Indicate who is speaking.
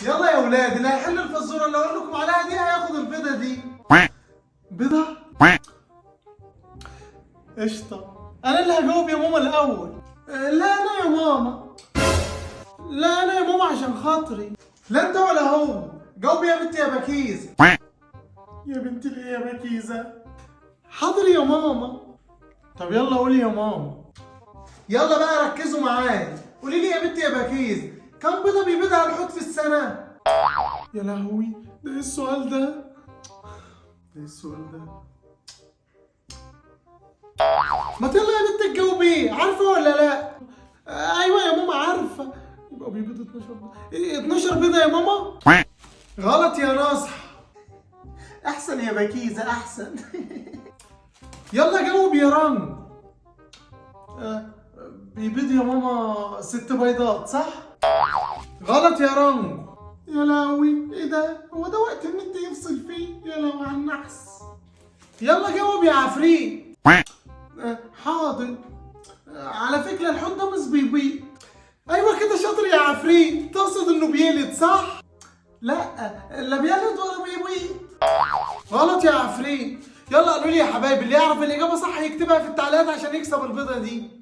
Speaker 1: يلا يا ولاد، اللي هيحل الفزوره اللي اقول لكم عليها دي هياخد البيضه دي. بيضه؟ قشطه. انا اللي هجاوب يا ماما الاول. لا انا يا ماما. لا انا يا ماما عشان خاطري. لا انت ولا هو. جاوبي يا بنتي يا بكيزه. يا بنتي ليه يا بكيزه؟ حاضر يا ماما. طب يلا قولي يا ماما. يلا بقى ركزوا معايا. قولي لي يا بنتي يا بكيز، كم بيضه بيبيضها الحوت في السنه؟ يا لهوي، ده ايه السؤال ده؟ ده ايه السؤال ده؟ ما يلا يا بنت تجاوبي، عارفه ولا لا؟ ايوه يا ماما عارفه. يبقى بيبيض 12 بيضه. 12 بيضه يا ماما؟ غلط يا ناصح. احسن يا بكيزه احسن. يلا جاوب يا رن. بيبيض يا ماما 6 بيضات صح؟ غلط يا رن. يا لهوي ايه ده؟ هو ده وقت النت يفصل فيه؟ يا لهوي على النحس. يلا جاوب يا عفريت. حاضر. على فكرة الحوت ده مش بيبيض. ايوه كده شاطر يا عفريت، تقصد انه بيلد صح؟ لا، لا بيلد ولا بيبيض. غلط يا عفريت. يلا قولوا لي يا حبايبي، اللي يعرف الإجابة صح يكتبها في التعليقات عشان يكسب البيضة دي.